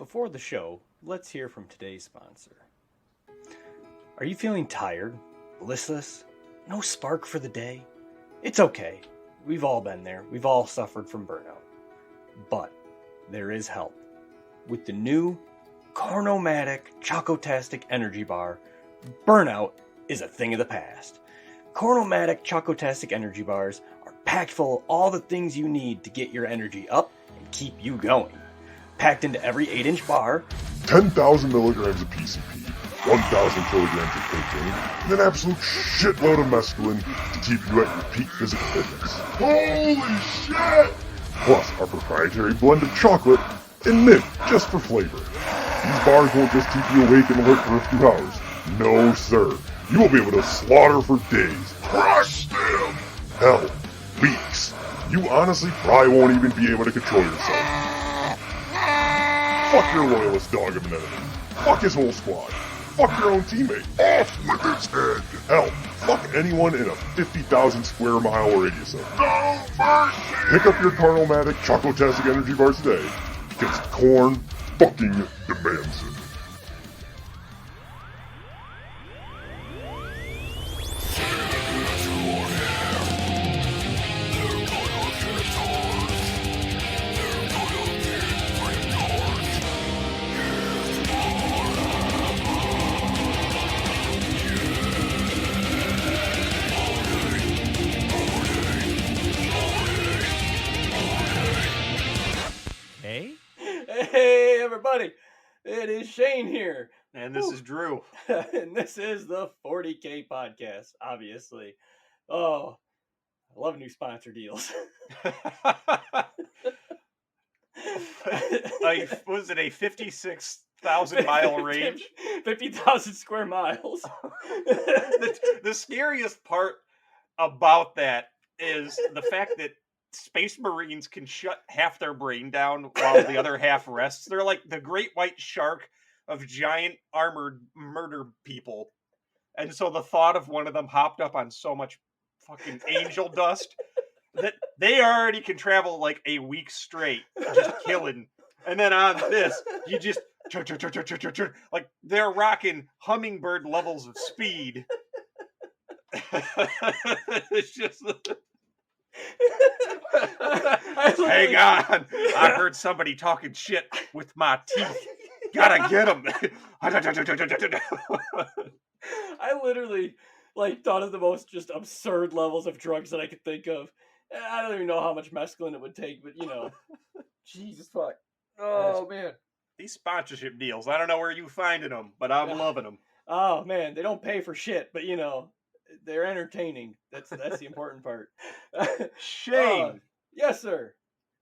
before the show, let's hear from today's sponsor. Are you feeling tired, listless, no spark for the day? It's okay. We've all been there. We've all suffered from burnout. But there is help. With the new Cornomatic Chocotastic Energy Bar, burnout is a thing of the past. Cornomatic Chocotastic Energy Bars are packed full of all the things you need to get your energy up and keep you going. Packed into every 8-inch bar, 10,000 milligrams of PCP, 1,000 kilograms of protein, and an absolute shitload of mescaline to keep you at your peak physical fitness. Holy shit! Plus our proprietary blend of chocolate and mint just for flavor. These bars won't just keep you awake and alert for a few hours. No, sir. You will be able to slaughter for days. Crush them! Hell, weeks. You honestly probably won't even be able to control yourself. Fuck your loyalist dog of an enemy. Fuck his whole squad. Fuck your own teammate. Off with its head! Hell, fuck anyone in a 50,000 square mile radius of it. No mercy! Pick up your Carnomatic Chocotastic Energy Bar today, because corn fucking demands it. Hey everybody, it is Shane here. And this is Drew. And this is the 40K podcast, obviously. Oh, I love new sponsor deals. Was it a 56,000 mile range? 50,000 square miles. The scariest part about that is the fact that Space Marines can shut half their brain down while the other half rests. They're like the great white shark of giant armored murder people. And so the thought of one of them hopped up on so much fucking angel dust that they already can travel like a week straight, just killing. And then on this, you just like they're rocking hummingbird levels of speed. It's just hang on. I heard somebody talking shit with my teeth. Gotta get him. I literally thought of the most just absurd levels of drugs that I could think of. I don't even know how much mescaline it would take, but Jesus fuck. Oh man. These sponsorship deals, I don't know where you finding them, but I'm loving them. Oh man, they don't pay for shit, but they're entertaining. That's the important part. Shane. Yes, sir.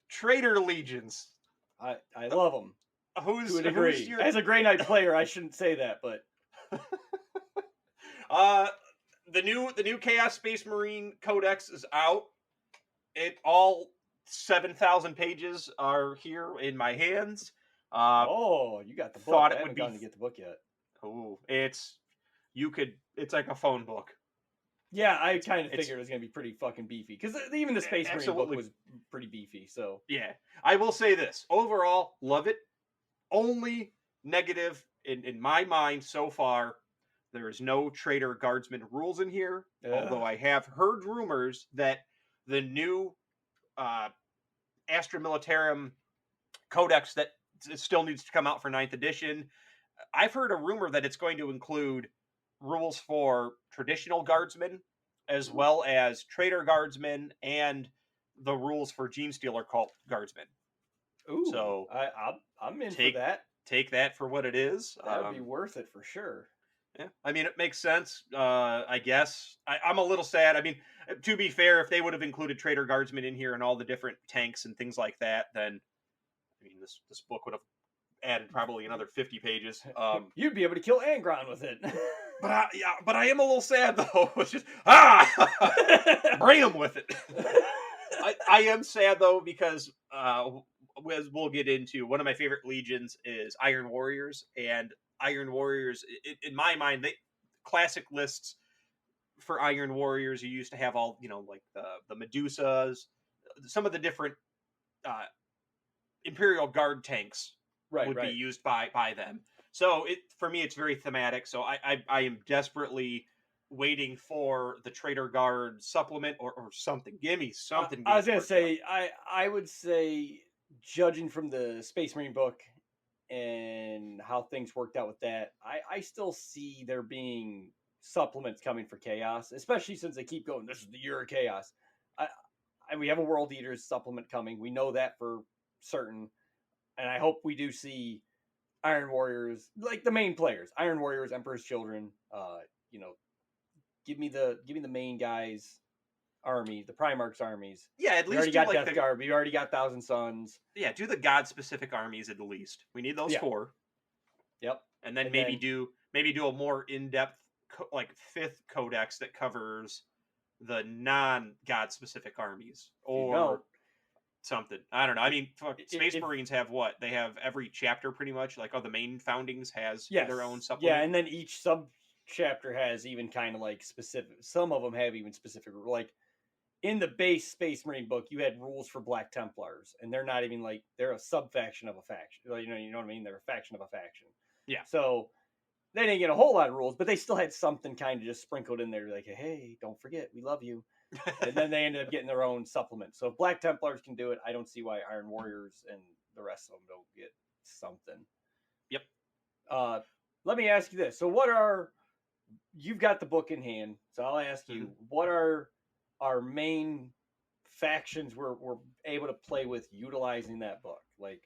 Traitor Legions. I love them. Who's to a degree? As a Grey Knight player, I shouldn't say that, but the new Chaos Space Marine Codex is out. All 7,000 pages are here in my hands. You got the book. Thought I it haven't would be gone to get the book yet. Oh, it's like a phone book. Yeah, I kind of figured it was going to be pretty fucking beefy. Because even the Space Marine book absolutely was pretty beefy, so... Yeah. I will say this. Overall, love it. Only negative, in my mind so far, there is no Traitor Guardsman rules in here. Although I have heard rumors that the new Astra Militarum Codex that still needs to come out for 9th edition, I've heard a rumor that it's going to include rules for traditional guardsmen, as well as traitor guardsmen, and the rules for Genestealer cult guardsmen. Ooh, so I'm in for that. Take that for what it is. That would be worth it for sure. Yeah, I mean, it makes sense. I guess I'm a little sad. I mean, to be fair, if they would have included traitor guardsmen in here and all the different tanks and things like that, then I mean, this book would have added probably another 50 pages. You'd be able to kill Angron with it. But I am a little sad though. It's just bring him with it. I am sad though because as we'll get into, one of my favorite legions is Iron Warriors, and Iron Warriors, in my mind, they classic lists for Iron Warriors. You used to have all like the Medusas, some of the different Imperial Guard tanks Right, would be right. used by them. So for me, it's very thematic. So I am desperately waiting for the Traitor Guard supplement or something. Give me something. I was gonna Worked out. say, I would say, judging from the Space Marine book and how things worked out with that, I still see there being supplements coming for Chaos, especially since they keep going. This is the year of Chaos. I, we have a World Eaters supplement coming. We know that for certain, and I hope we do see Iron Warriors, like the main players, Iron Warriors, Emperor's Children. You know, give me the main guys army, the Primarch's armies. Yeah, at We least already do got like Death Guard. We already got Thousand Suns. do the god specific armies at the least. We need those Yeah. 4, Yep. and then And maybe then- do a more in depth like 5th codex that covers the non god specific armies or something. I don't know. I mean, Space Marines have what? They have every chapter pretty much. Like, the main foundings has their own supplement. Yeah, and then each sub chapter has even kind of like specific. Some of them have even specific, like in the base Space Marine book, you had rules for Black Templars, and they're not even like they're a sub faction of a faction. You know what I mean? They're a faction of a faction. Yeah. So they didn't get a whole lot of rules, but they still had something kind of just sprinkled in there, like, hey, don't forget, we love you. And then they ended up getting their own supplement. So if Black Templars can do it, I don't see why Iron Warriors and the rest of them don't get something. Yep. Let me ask you this. So you've got the book in hand, so I'll ask you, what are our main factions we're able to play with utilizing that book? Like,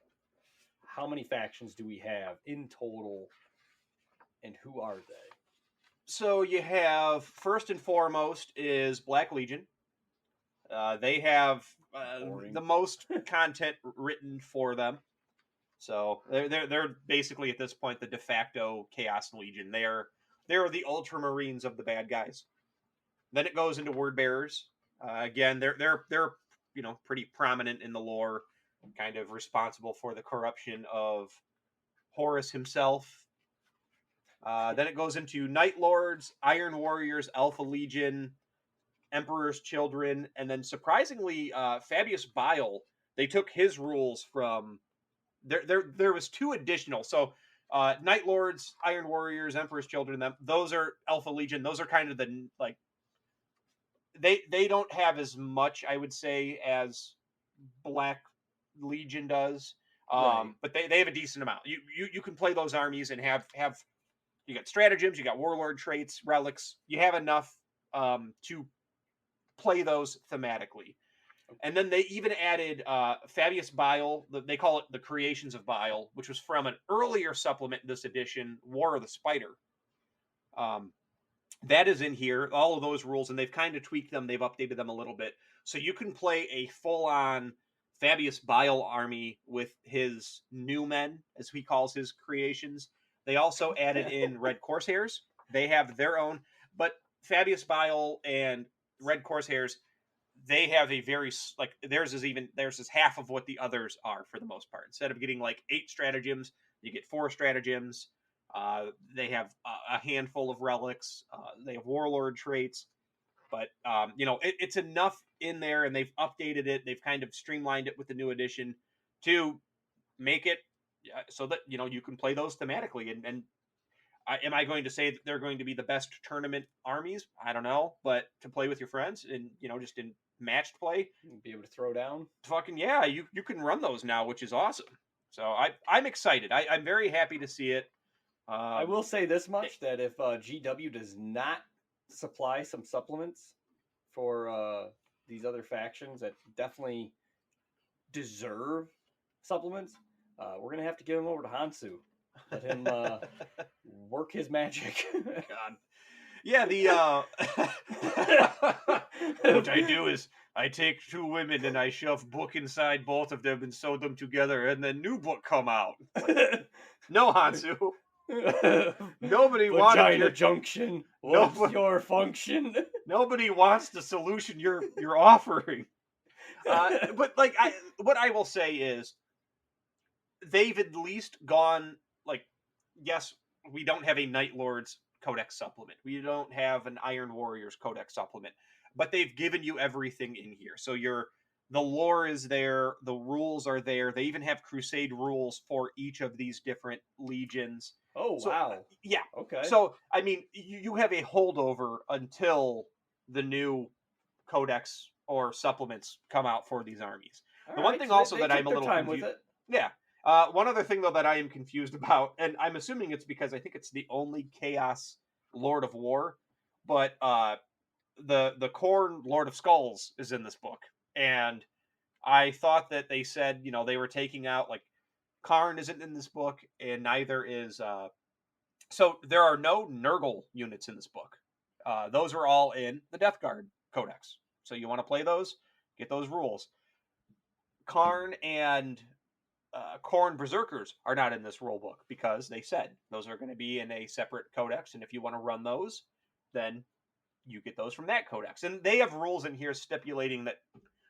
how many factions do we have in total, and who are they? So you have, first and foremost, is Black Legion. They have the most content written for them. So they're basically at this point the de facto Chaos Legion. They're the Ultramarines of the bad guys. Then it goes into Word Bearers. Again, they're pretty prominent in the lore, kind of responsible for the corruption of Horus himself. Then it goes into Night Lords, Iron Warriors, Alpha Legion, Emperor's Children, and then surprisingly, Fabius Bile. They took his rules from there was 2 additional. So Night Lords, Iron Warriors, Emperor's Children, those are Alpha Legion. Those are kind of the like they don't have as much, I would say, as Black Legion does. Right. But they have a decent amount. You can play those armies and have you got stratagems, you got warlord traits, relics. You have enough to play those thematically. And then they even added Fabius Bile. They call it the Creations of Bile, which was from an earlier supplement in this edition, War of the Spider. That is in here, all of those rules, and they've kind of tweaked them. They've updated them a little bit. So you can play a full-on Fabius Bile army with his new men, as he calls his creations. They also added in Red Corsairs. They have their own, but Fabius Bile and Red Corsairs, they have a very, like, theirs is half of what the others are for the most part. Instead of getting like 8 stratagems, you get 4 stratagems. They have a handful of relics. They have warlord traits, but it's enough in there, and they've updated it. They've kind of streamlined it with the new edition to make it so that you can play those thematically. And am I going to say that they're going to be the best tournament armies? I don't know, but to play with your friends and just in matched play, be able to throw down. Fucking yeah, you can run those now, which is awesome. So I'm excited. I'm very happy to see it. I will say this much, that if GW does not supply some supplements for these other factions that definitely deserve supplements, we're going to have to give him over to Hansu. Let him work his magic. God. Yeah, what I do is I take 2 women and I shove book inside both of them and sew them together, and then new book come out. No, Hansu. Nobody wanted Vagina junction. What's your function? Nobody wants the solution you're offering. But like, what I will say is, they've at least gone like, yes, we don't have a Night Lords Codex supplement. We don't have an Iron Warriors Codex supplement, but they've given you everything in here. So the lore is there, the rules are there. They even have crusade rules for each of these different legions. Oh, So wow. yeah. Okay. So I mean, you have a holdover until the new codex or supplements come out for these armies. All The one right, thing so also they that took I'm a their little time with confused. it. Yeah. One other thing though that I am confused about, and I'm assuming it's because I think it's the only Chaos Lord of War, but the Khorne Lord of Skulls is in this book, and I thought that they said they were taking out like Karn isn't in this book, and neither is so there are no Nurgle units in this book. Those are all in the Death Guard Codex. So you want to play those, get those rules. Karn and Khorne Berserkers are not in this rule book because they said those are going to be in a separate codex, and if you want to run those, then you get those from that codex. And they have rules in here stipulating that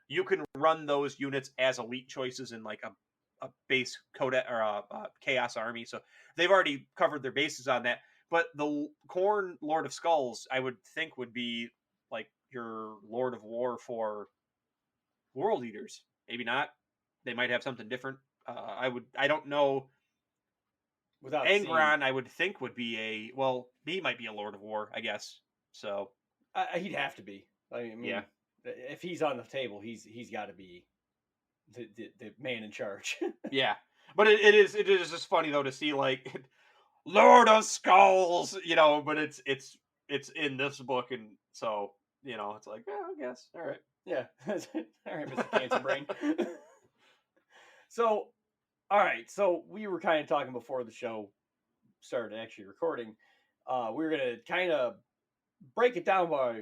you can run those units as elite choices in like a base codex or a chaos army. So they've already covered their bases on that. But the Khorne Lord of Skulls, I would think, would be like your Lord of War for World Eaters. Maybe not. They might have something different. I don't know. Without Angron, I would think would be he might be a Lord of War, I guess. So he'd have to be. I mean, yeah. If he's on the table, he's got to be the man in charge. Yeah, but it is just funny though to see like Lord of Skulls, but it's in this book, and so it's like I guess all right. Yeah. All right, Mr. Cancer Brain. So, all right. So we were kind of talking before the show started actually recording. We were gonna kind of break it down by.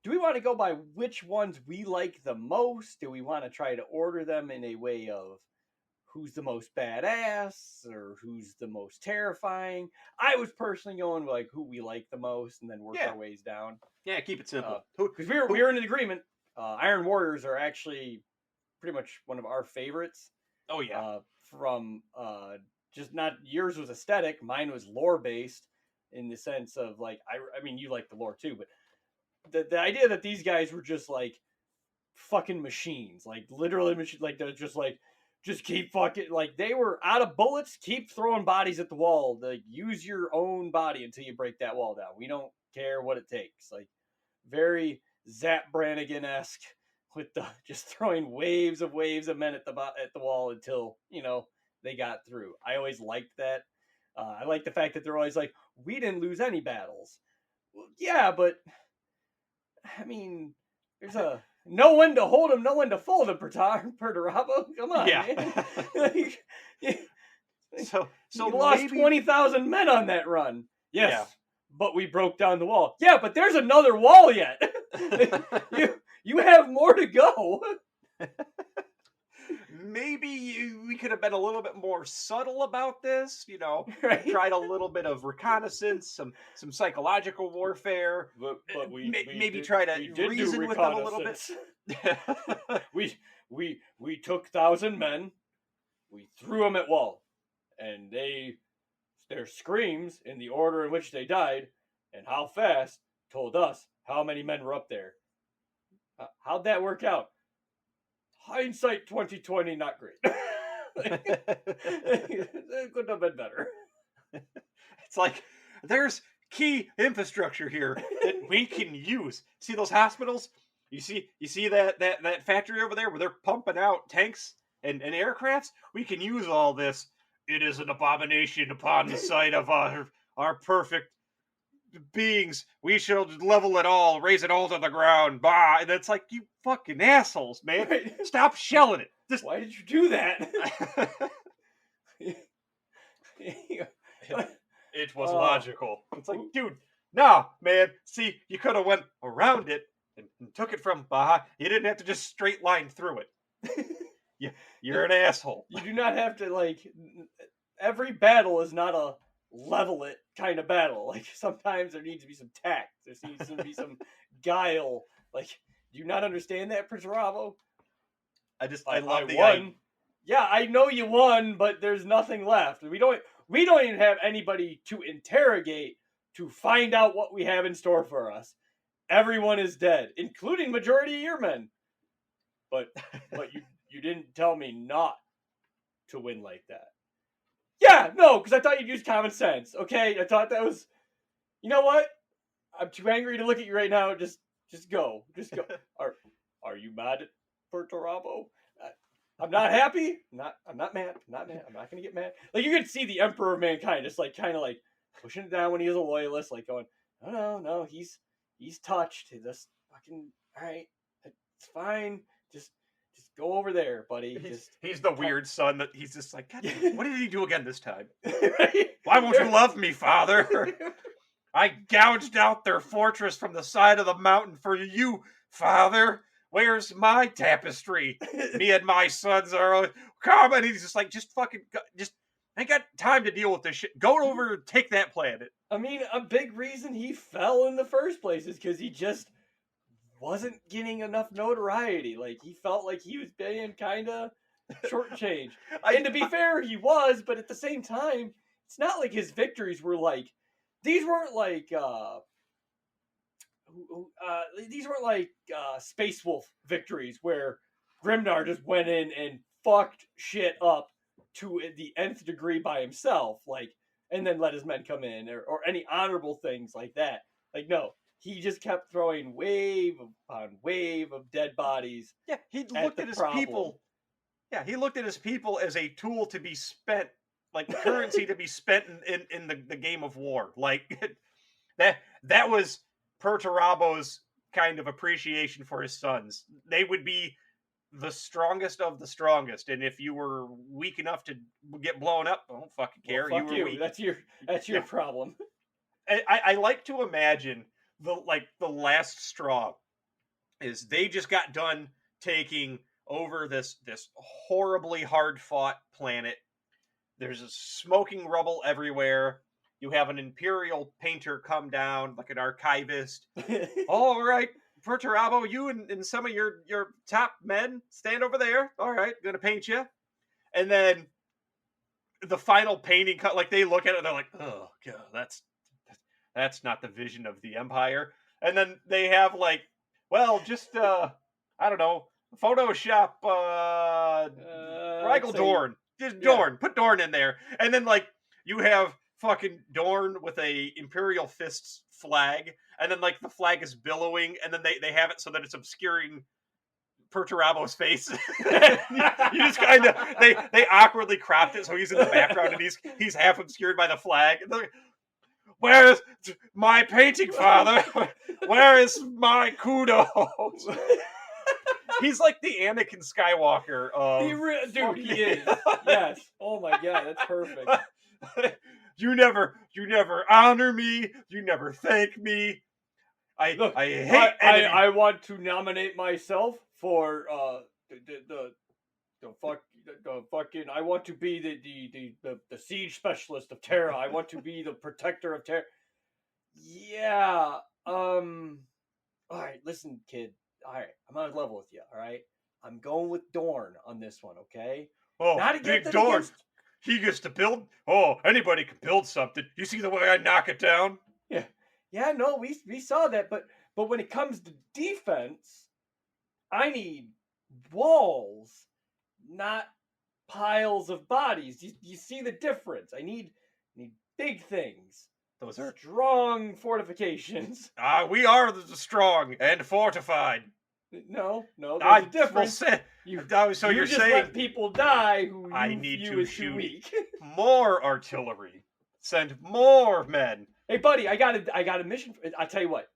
Do we want to go by which ones we like the most? Do we want to try to order them in a way of who's the most badass or who's the most terrifying? I was personally going like who we like the most, and then work our ways down. Yeah, keep it simple. Because we were in agreement. Iron Warriors are actually pretty much one of our favorites. Oh yeah. From just not yours was aesthetic, mine was lore based in the sense of like I mean you like the lore too, but the idea that these guys were just like fucking machines, like literally machines, like they're just keep fucking, like they were out of bullets, keep throwing bodies at the wall, like use your own body until you break that wall down. We don't care what it takes. Like very Zap Brannigan-esque with the just throwing waves of men at the wall until they got through. I always liked that. I like the fact that they're always like, we didn't lose any battles. Well, yeah, but I mean, there's no one to hold him, no one to fold him, Perturabo. Come on, yeah. man. so you lost 20,000 men on that run. Yes, but we broke down the wall. Yeah, but there's another wall yet. you have more to go. Maybe we could have been a little bit more subtle about this, Right? Tried a little bit of reconnaissance, some psychological warfare, but we maybe try to reason with them a little bit. we took 1,000 men, we threw them at wall, and their screams in the order in which they died and how fast told us how many men were up there. How'd that work out? Hindsight 2020, not great. It could have been better. It's like there's key infrastructure here that we can use. See those hospitals? You see that factory over there where they're pumping out tanks and aircrafts? We can use all this. It is an abomination upon the sight of our perfect beings. We shall level it all, raise it all to the ground. Bah! And it's like, you fucking assholes, man. Right. Stop shelling it. Why did you do that? It was logical. It's like, dude, no, man. See, you could have went around it and took it from Baja. You didn't have to just straight line through it. You're an asshole. You do not have to, like, every battle is not a level it kind of battle. Like, sometimes there needs to be some tact. There needs to be some guile. Like, do you not understand that, Perturabo? I love the won. Yeah, I know you won, but there's nothing left. We don't even have anybody to interrogate to find out what we have in store for us. Everyone is dead, including majority of your men. but you didn't tell me not to win like that. Yeah, no, because I thought you'd use common sense. Okay, I thought that was. You know what? I'm too angry to look at you right now. Just go. Just go. Are you mad at Perturabo? I'm not happy. I'm not mad. I'm not mad. I'm not gonna get mad. Like you can see the Emperor of Mankind just like kind of like pushing it down when he was a loyalist, like going, no, he's touched. He just fucking all right. It's fine. Just go over there, buddy. He's the weird son that he's just like, God, what did he do again this time? Right? Why won't you love me, father? I gouged out their fortress from the side of the mountain for you, father. Where's my tapestry? Me and my sons are come, and he's just like, just fucking, just ain't got time to deal with this shit. Go over and take that planet. I mean, a big reason he fell in the first place is because he just wasn't getting enough notoriety. Like he felt like he was being kind of shortchanged. And to be fair, he was, but at the same time, it's not like his victories were like these weren't like Space Wolf victories where Grimnar just went in and fucked shit up to the nth degree by himself, like, and then let his men come in, or any honorable things like that. Like, no, he just kept throwing wave upon wave of dead bodies. Yeah, he looked at his people. Yeah, he looked at his people as a tool to be spent, like currency to be spent in the game of war. Like that was Perturabo's kind of appreciation for his sons. They would be the strongest of the strongest, and if you were weak enough to get blown up, I don't fucking care. Well, fuck you were weak. That's your problem. I like to imagine the last straw is they just got done taking over this horribly hard fought planet. There's a smoking rubble everywhere. You have an Imperial painter come down, like an archivist. All right, Perturabo, you and some of your top men stand over there. All right, gonna paint you. And then the final painting cut, like they look at it and they're like, oh god, that's not the vision of the Empire. And then they have like, well, just I don't know, Photoshop Rigel Dorn. Just Dorn. Put Dorn in there. And then like you have fucking Dorn with a Imperial Fists flag, and then like the flag is billowing, and then they have it so that it's obscuring Perturabo's face. You just kind of they awkwardly cropped it so he's in the background and he's half obscured by the flag. Like, where is my painting, father? Where is my kudos? He's like the Anakin Skywalker of dude, he is. Yes. Oh my god, that's perfect. You never honor me. You never thank me. I hate. I want to nominate myself for the fucking. I want to be the siege specialist of Terra. I want to be the protector of Terra. Yeah. All right. Listen, kid. All right. I'm on level with you. All right. I'm going with Dorn on this one. Okay. Oh, big Dorn. He gets to build. Oh, anybody can build something. You see the way I knock it down? Yeah. No, we saw that, but when it comes to defense, I need walls, not piles of bodies. You see the difference? I need big things. Those are strong fortifications. We are the strong and fortified. No, there's a difference. So you're just saying let people die who I need to shoot weak. More artillery. Send more men. Hey, buddy, I got a mission. I'll tell you what.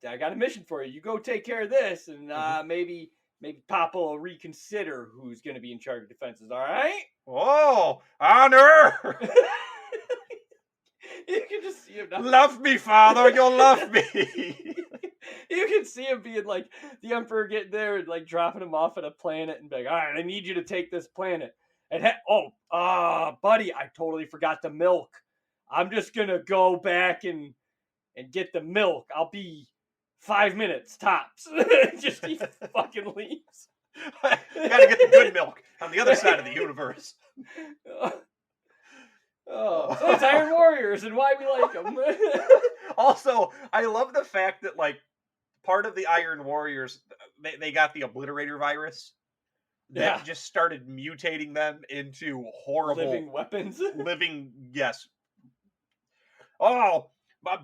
I got a mission for you. You go take care of this, and maybe Papa will reconsider who's going to be in charge of defenses. All right? Oh, honor! You can just see him now. Love me, father. You'll love me. You can see him being like the Emperor getting there and like dropping him off at a planet and being like, all right, I need you to take this planet. And buddy, I totally forgot the milk. I'm just gonna go back and get the milk. I'll be 5 minutes tops. Just he fucking leaves. Gotta get the good milk on the other side of the universe. So it's Iron Warriors and why we like them. Also, I love the fact that like part of the Iron Warriors, they got the Obliterator virus. that Yeah. just started mutating them into horrible Living weapons. yes. Oh,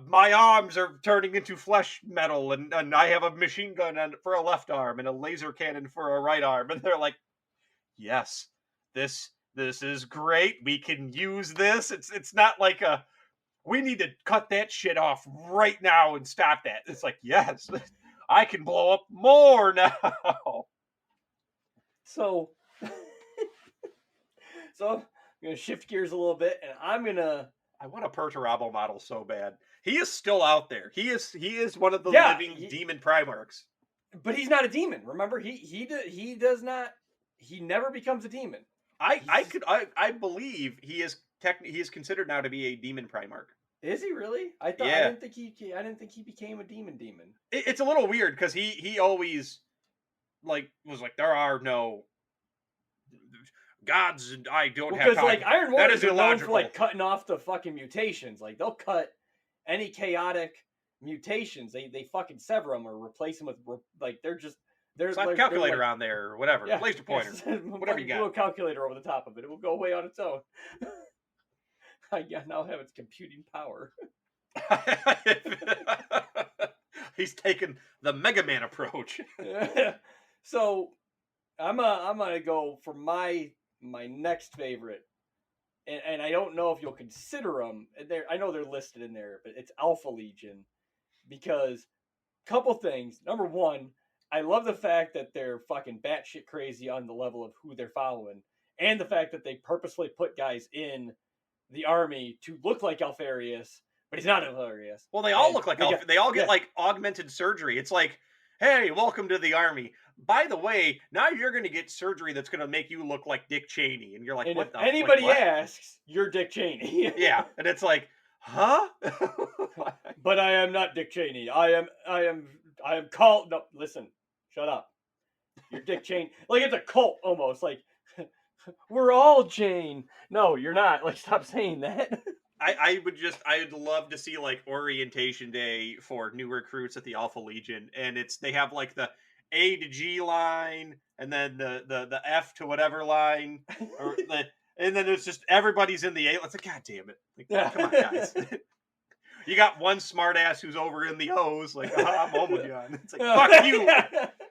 my arms are turning into flesh metal, and I have a machine gun for a left arm and a laser cannon for a right arm, and they're like, yes, this is great. We can use this. It's not like a we need to cut that shit off right now and stop that. It's like, yes, I can blow up more now. So, so I'm gonna shift gears a little bit, and I'm gonna. I want a Perturabo model so bad. He is still out there. He is one of the Yeah, living demon Primarchs. But he's not a demon. Remember, he does not. He never becomes a demon. I believe he is considered now to be a demon Primarch. Is he really? I thought. Yeah. I didn't think he became a demon. It's a little weird because he always was like, there are no gods, and I don't have because time. like Iron That Warriors is are known for illogical. like cutting off the fucking mutations. Like they'll cut any chaotic mutations. They fucking sever them or replace them with like they're Slap a calculator on there or whatever. Yeah, Laser pointer. Whatever you got. Do a calculator over the top of it. It will go away on its own. I now have its computing power. He's taken the Mega Man approach. So I'm gonna go for my next favorite, and I don't know if you'll consider them. I know they're listed in there, but it's Alpha Legion, because couple things. Number one, I love the fact that they're fucking batshit crazy on the level of who they're following, and the fact that they purposefully put guys in the army to look like Alpharius, but he's not Alpharius. Well, they all look like they all get like augmented surgery. It's like, hey, welcome to the army. By the way, now you're going to get surgery that's going to make you look like Dick Cheney, and you're like, and what? If the anybody what? asks, you're Dick Cheney. Yeah, and it's like, huh? But I am not Dick Cheney. I am called. No, listen, shut up. You're Dick Cheney. Like it's a cult almost. Like we're all Jane. No, you're not. Like stop saying that. I'd love to see like orientation day for new recruits at the Alpha Legion, and they have like the A to G line, and then the F to whatever line, and then it's just everybody's in the A. It's like, God damn it! Like, come on, guys. You got one smartass who's over in the O's, like, I'm home with you. It's like, fuck you,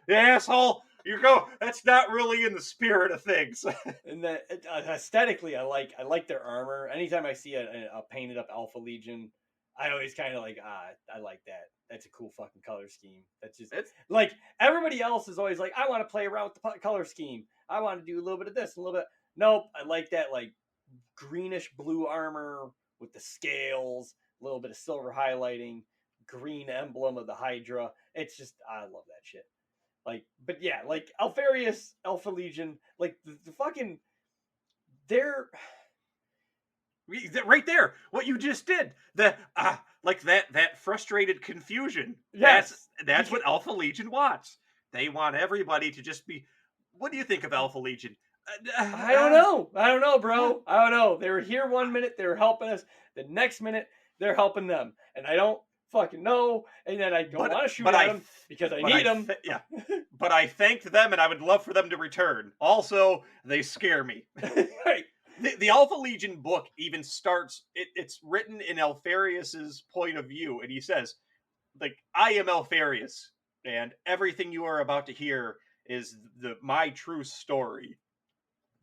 you asshole. You go. That's not really in the spirit of things. And that aesthetically, I like their armor. Anytime I see a painted up Alpha Legion, I always kind of like, I like that. That's a cool fucking color scheme. That's just like everybody else is always like, I want to play around with the color scheme. I want to do a little bit of this, a little bit. Nope, I like that like greenish blue armor with the scales, a little bit of silver highlighting, green emblem of the Hydra. It's just, I love that shit. Like, but yeah, like Alpharius, Alpha Legion, like the fucking, they're right there. What you just did, like that frustrated confusion. Yes. That's what Alpha Legion wants. They want everybody to just be. What do you think of Alpha Legion? I don't know, bro. I don't know. They were here 1 minute, they were helping us. The next minute, they're helping them, and I don't fucking know. And then I don't want to shoot at them because I need them. Yeah, but I thanked them, and I would love for them to return. Also, they scare me. Right. The Alpha Legion book even starts. It's written in Alpharius's point of view, and he says, "Like I am Alpharius, and everything you are about to hear is my true story.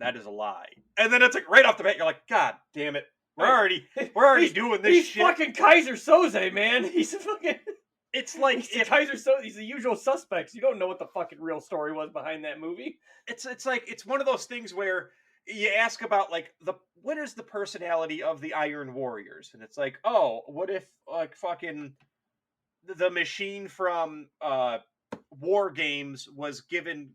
That is a lie." And then it's like right off the bat, you're like, God damn it. We're already doing this shit. He's fucking Kaiser Soze, man. He's a fucking. It's like Kaiser Soze. He's the usual suspects. You don't know what the fucking real story was behind that movie. It's like it's one of those things where you ask about like what is the personality of the Iron Warriors, and it's like, oh, what if like fucking the machine from War Games was given,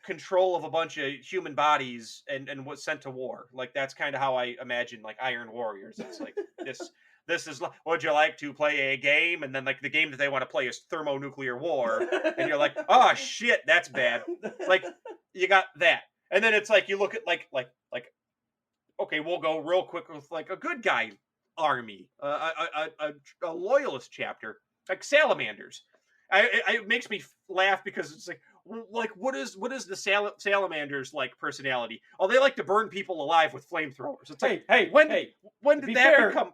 control of a bunch of human bodies and was sent to war. Like that's kind of how I imagine like Iron Warriors. It's like this is would you like to play a game, and then like the game that they want to play is thermonuclear war, and you're like, oh shit, that's bad. Like you got that, and then it's like you look at like okay, we'll go real quick with like a good guy army, a loyalist chapter like salamanders. It makes me laugh because it's like, like what is the salamanders like personality? Oh, they like to burn people alive with flamethrowers. It's like, when to did be that fair- become?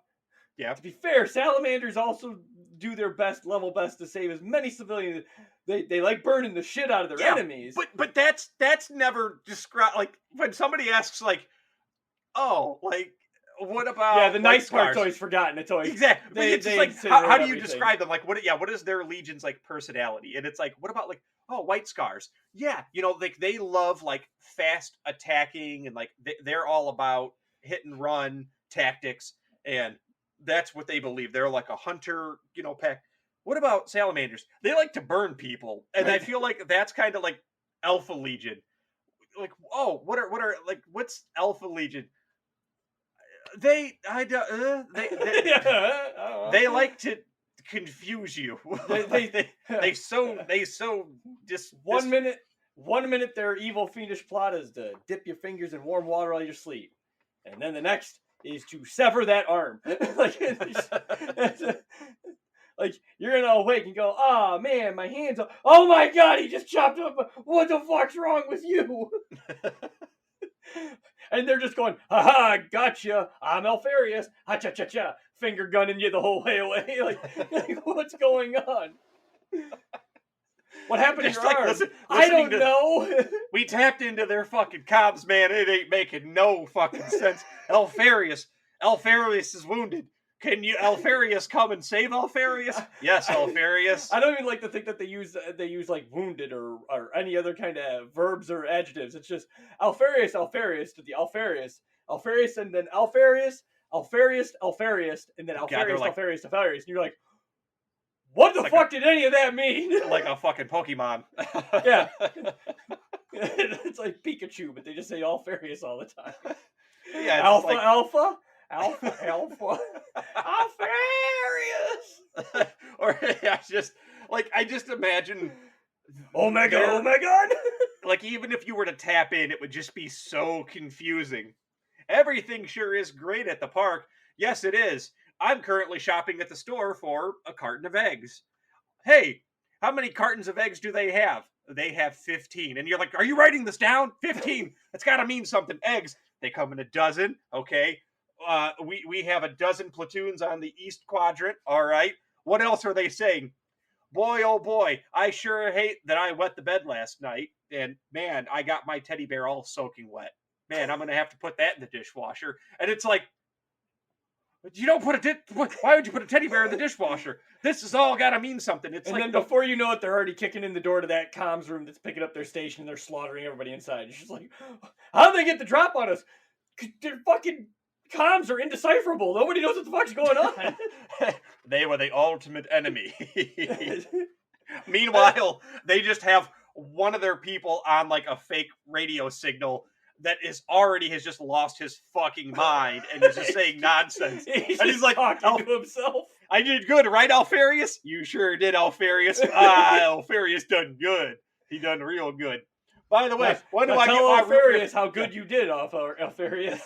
Yeah, To be fair, salamanders also do their level best to save as many civilians. They like burning the shit out of their Yeah, enemies. but that's never described. Like when somebody asks, like, oh, like what about yeah, the White nice part's Scars? always forgotten. It's always Exactly. They, It's just they like incinerate how do you everything. describe them? Like what is their legion's like personality? And it's like, what about like, oh, White Scars? Yeah, like they love like fast attacking and like they're all about hit and run tactics, and that's what they believe. They're like a hunter, pack. What about salamanders? They like to burn people, and I Right. feel like that's kind of like Alpha Legion. Like, oh, what are like what's Alpha Legion? They they like to confuse you. They so just 1 minute. 1 minute, their evil fiendish plot is to dip your fingers in warm water while you sleep, and then the next is to sever that arm. Like you're gonna awake and go, "Oh man, my hands! Oh my god, he just chopped up! What the fuck's wrong with you?" And they're just going, "Haha, gotcha! I'm Alpharius! Ha cha cha cha!" Finger gunning you the whole way away. Like what's going on? What happened to Just your like arm? listen, I listening don't to- know. we tapped into their fucking comms, man. It ain't making no fucking sense. Alpharius is wounded. Can you, Alpharius, come and save Alpharius? Yes, Alpharius. I don't even like to think that they use like wounded or any other kind of verbs or adjectives. It's just Alpharius to the Alpharius, and then Alpharius, and then God, they're like- Alpharius, and you're like, what the Like fuck did any of that mean? like a fucking Pokemon. Yeah. It's like Pikachu, but they just say Alpharius all the time. Yeah, it's Alpha, like- Alpha, Alpharius. Or I just imagine Omega, their- Omega. like even if you were to tap in, it would just be so confusing. Everything sure is great at the park. Yes, it is. I'm currently shopping at the store for a carton of eggs. Hey, how many cartons of eggs do they have? They have 15. And you're like, are you writing this down? 15. It's got to mean something. Eggs. They come in a dozen. Okay. We have a dozen platoons on the east quadrant. All right. What else are they saying? Boy, oh boy, I sure hate that I wet the bed last night. And man, I got my teddy bear all soaking wet. Man, I'm going to have to put that in the dishwasher. And it's like, you don't put why would you put a teddy bear in the dishwasher? This has all got to mean something. It's And like then before you know it, they're already kicking in the door to that comms room that's picking up their station. They're slaughtering everybody inside. It's just like, how did they get the drop on us? Their fucking comms are indecipherable. Nobody knows what the fuck's going on. They were the ultimate enemy. Meanwhile, they just have one of their people on like a fake radio signal that has just lost his fucking mind and is just saying nonsense. He's like talking to himself. I did good, right, Alpharius? You sure did, Alpharius. Alpharius done good. He done real good. By the way, when do I get my Alpharius how good you did, Alpharius?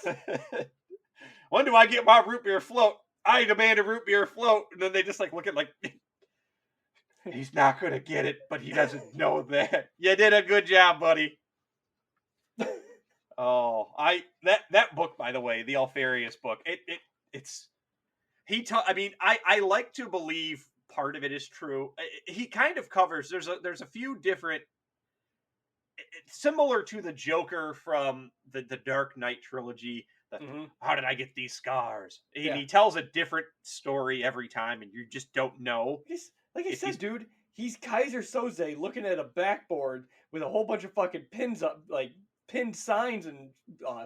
When do I get my root beer float? I demand a root beer float. And then they just like look at like, he's not gonna get it, but he doesn't know that. You did a good job, buddy. Oh, that book, by the way, the Alpharius book. I like to believe part of it is true. He kind of covers. There's a few different, similar to the Joker from the Dark Knight trilogy. How did I get these scars? And he tells a different story every time, and you just don't know. Like I said, dude, he's Kaiser Soze looking at a backboard with a whole bunch of fucking pins up, like pinned signs and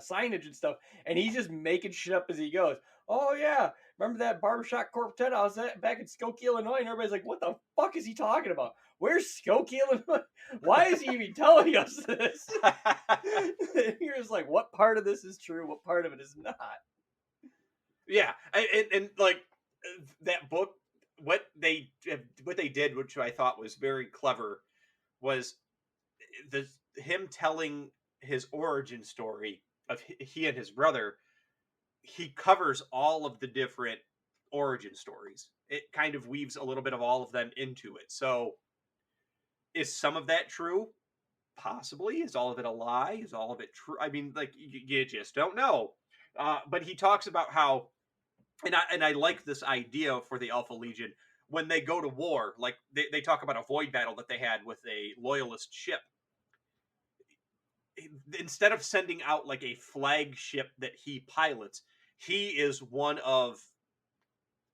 signage and stuff, and he's just making shit up as he goes. Oh yeah, remember that barbershop quartet I was at back in Skokie, Illinois? And everybody's like, what the fuck is he talking about? Where's Skokie, Illinois? Why is he even telling us this? And you're just like, what part of this is true? What part of it is not? Yeah, and like that book, what they did, which I thought was very clever, was him telling his origin story of he and his brother. He covers all of the different origin stories. It kind of weaves a little bit of all of them into it. So is some of that true? Possibly. Is all of it a lie? Is all of it true? I mean, like, you just don't know. But he talks about how, and I like this idea for the Alpha Legion when they go to war. Like, they talk about a void battle that they had with a loyalist ship. Instead of sending out like a flagship that he pilots, he is one of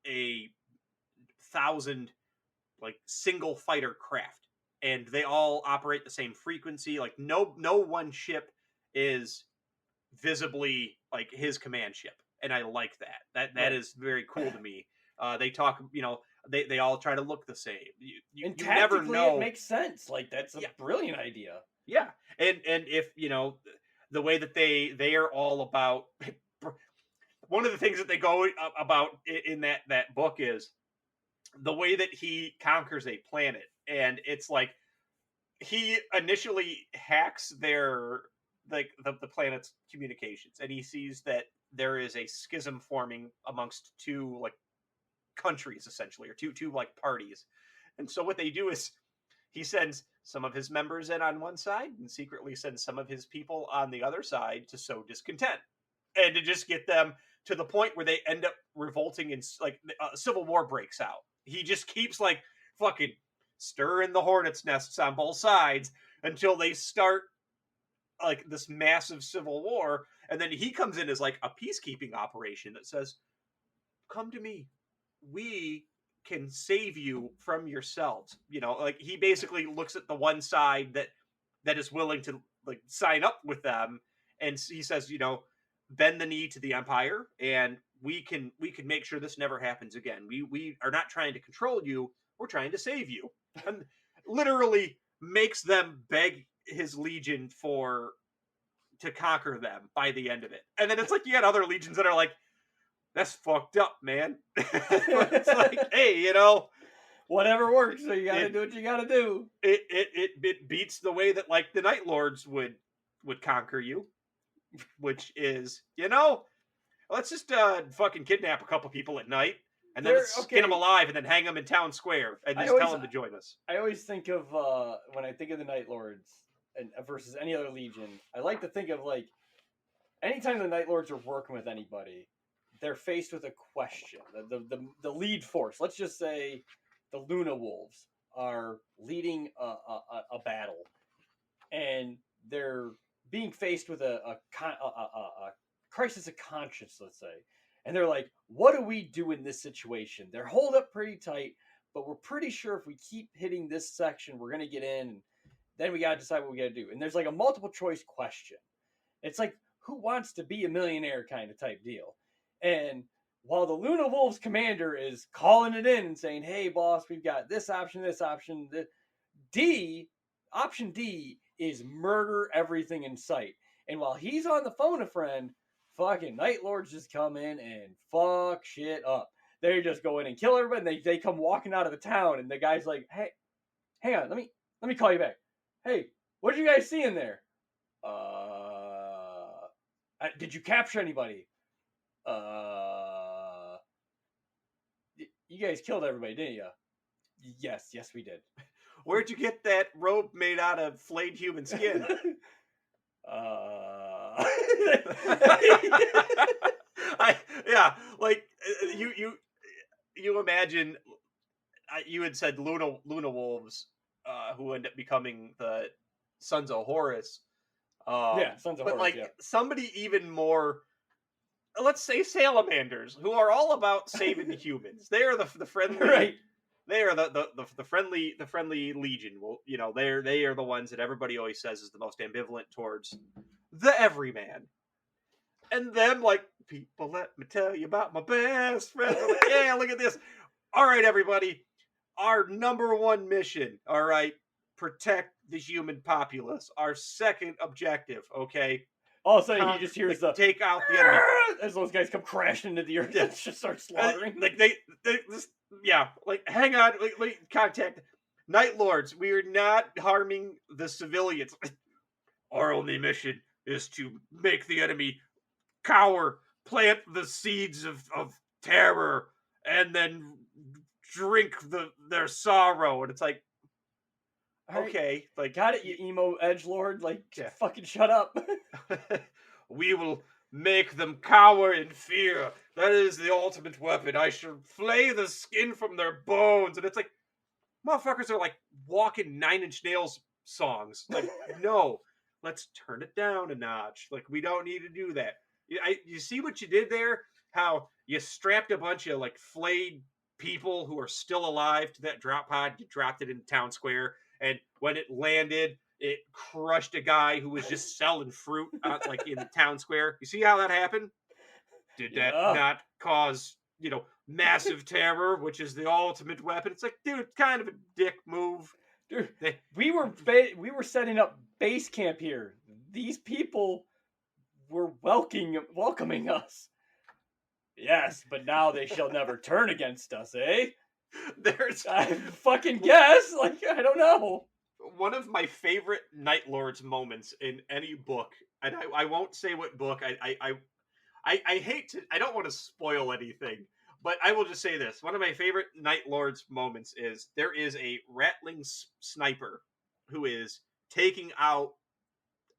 a 1,000 like single fighter craft, and they all operate the same frequency. Like, no one ship is visibly like his command ship, and I like that. That is very cool to me. They talk, they all try to look the same. You And never tactically, know. it makes sense. Like, that's a brilliant idea. Yeah, and if the way that they are all about. One of the things that they go about in that book is the way that he conquers a planet, and it's like he initially hacks their like the planet's communications, and he sees that there is a schism forming amongst two like countries essentially, or two like parties. And so what they do is he sends some of his members in on one side and secretly sends some of his people on the other side to sow discontent and to just get them to the point where they end up revolting, and like a civil war breaks out. He just keeps like fucking stirring the hornet's nests on both sides until they start like this massive civil war. And then he comes in as like a peacekeeping operation that says, come to me, we can save you from yourselves. Like, he basically looks at the one side that is willing to like sign up with them, and he says, bend the knee to the Empire, and we can make sure this never happens again. We are not trying to control you, we're trying to save you. And literally makes them beg his legion to conquer them by the end of it. And then it's like you got other legions that are like, that's fucked up, man. It's like, hey, whatever works. So you gotta do what you gotta do. It beats the way that like the Night Lords would conquer you, which is, let's just fucking kidnap a couple people at night and then let's skin them alive and then hang them in town square and just tell them to join us. I always think of when I think of the Night Lords and versus any other legion, I like to think of like anytime the Night Lords are working with anybody, they're faced with a question. The lead force, let's just say the Luna Wolves, are leading a battle, and they're being faced with a crisis of conscience, let's say. And they're like, what do we do in this situation? They're holed up pretty tight, but we're pretty sure if we keep hitting this section, we're going to get in. And then we got to decide what we got to do. And there's like a multiple choice question. It's like, who wants to be a millionaire kind of type deal? And while the Luna Wolves commander is calling it in and saying, hey, boss, we've got this option. Option D is murder everything in sight. And while he's on the phone a friend, fucking Night Lords just come in and fuck shit up. They just go in and kill everybody, and they come walking out of the town, and the guy's like, hey, hang on, let me call you back. Hey, what did you guys see in there? Did you capture anybody? You guys killed everybody, didn't you? Yes, we did. Where'd you get that robe made out of flayed human skin? You imagine, you had said Luna Wolves, who end up becoming the Sons of Horus. Sons of Horus. But somebody even more, let's say salamanders, who are all about saving the humans. They are the friendly, right? They are the friendly legion. Well, they are the ones that everybody always says is the most ambivalent towards the everyman. And then, like, people, let me tell you about my best friend. Like, yeah, look at this. All right, everybody. Our number one mission, all right, protect the human populace. Our second objective, okay? All of a sudden, he just hears take out the enemy. As those guys come crashing into the earth and just start slaughtering. Like, hang on, contact Night Lords. We are not harming the civilians. Our only mission is to make the enemy cower, plant the seeds of terror, and then drink their sorrow. And it's like, All right. okay, like Got it, you emo edgelord. Like, Yeah. fucking shut up. we will make them cower in fear. That is the ultimate weapon. I shall flay the skin from their bones. And it's like, motherfuckers are like walking Nine Inch Nails songs. Like, no, let's turn it down a notch. Like, we don't need to do that. You see what you did there? How you strapped a bunch of like flayed people who are still alive to that drop pod. You dropped it in town square, and when it landed, it crushed a guy who was just selling fruit like in the town square. You see how that happened? Did that Yeah. not cause massive terror, which is the ultimate weapon? It's like, dude, kind of a dick move. Dude, They, we were setting up base camp here. These people were welcoming us. Yes, but now they shall never turn against us, eh? there's I fucking guess. Like, I don't know. one of my favorite Night Lords moments in any book, and I won't say what book. I hate to. I don't want to spoil anything, but I will just say this: one of my favorite Night Lords moments is there is a Ratling sniper who is taking out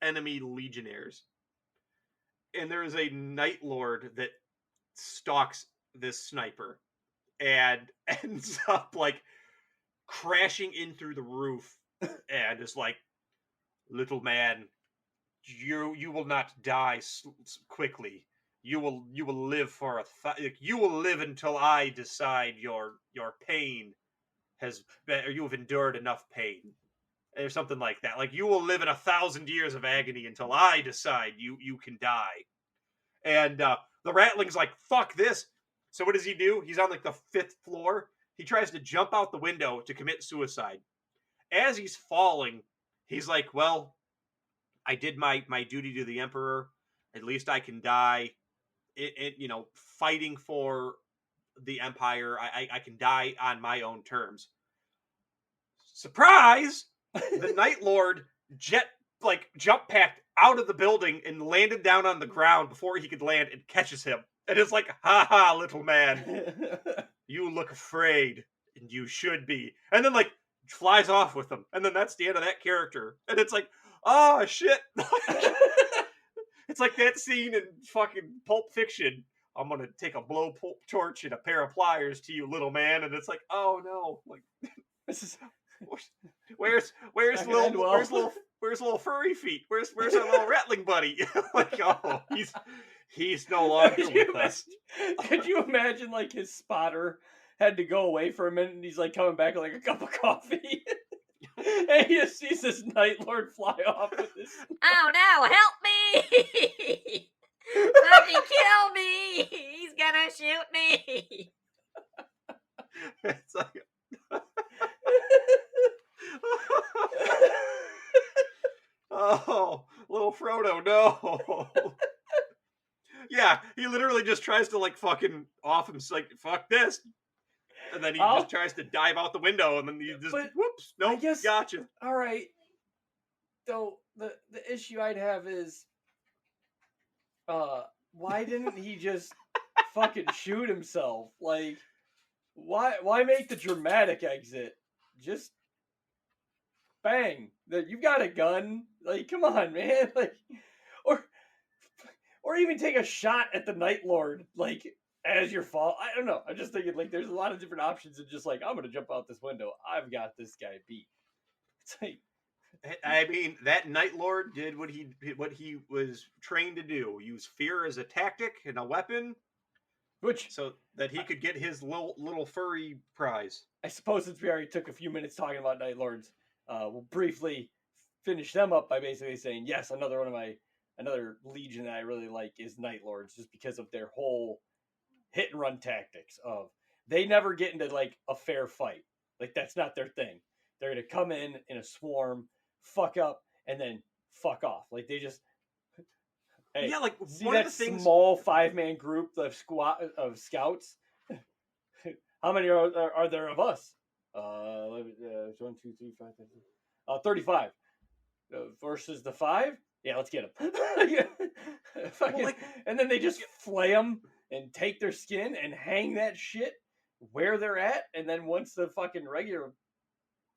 enemy legionnaires, and there is a Night Lord that stalks this sniper and ends up like crashing in through the roof and is like, little man, you will not die quickly. You will live for you will live until I decide your pain has been, or you have endured enough pain, or something like that. Like, you will live in 1,000 years of agony until I decide you can die. And the Ratling's like, fuck this. So what does he do? He's on like the 5th floor. He tries to jump out the window to commit suicide. As he's falling, he's like, well, I did my duty to the Emperor. At least I can die. Fighting for the Empire. I can die on my own terms. Surprise! The Night Lord jump packed out of the building and landed down on the ground before he could land and catches him. And it's like, ha ha, little man. You look afraid, and you should be. And then like flies off with them. And then that's the end of that character. And it's like, oh shit. It's like that scene in fucking Pulp Fiction. I'm gonna take a blow torch and a pair of pliers to you, little man. And it's like, oh no, like This is where's not gonna end well. where's little furry feet? Where's our little Rattling buddy? Like, oh, he's no longer with us. Could you imagine like his spotter had to go away for a minute and he's like coming back with like a cup of coffee? And he just sees this Night Lord fly off with this. Oh no, help me! Fucking kill me! He's gonna shoot me! It's like, oh, little Frodo, no. Yeah, he literally just tries to like fucking off him, like, fuck this. And then he just tries to dive out the window, and then he just, whoops, nope, gotcha. All right. Though the issue I'd have is, why didn't he just fucking shoot himself? Like, why make the dramatic exit? Just bang. You've got a gun. Like, come on, man. Like, or even take a shot at the Night Lord, like, as your fall. I don't know. I'm just thinking, like, there's a lot of different options, and just like, I'm gonna jump out this window. I've got this guy beat. It's like, I mean, that Night Lord did what he was trained to do: use fear as a tactic and a weapon, so that he could get his little furry prize. I suppose since we already took a few minutes talking about Night Lords, we'll briefly finish them up by basically saying, yes, another legion that I really like is Night Lords, just because of their whole hit and run tactics of they never get into like a fair fight. Like, that's not their thing. They're gonna come in a swarm, fuck up, and then fuck off. Like, they just, hey, yeah, like, see one that of the things, small 5-man group of scouts. How many are there of us? 1, 2, 3, 5, 6, 35 versus the 5. Yeah, let's get them. And then they just flay them and take their skin and hang that shit where they're at. And then once the fucking regular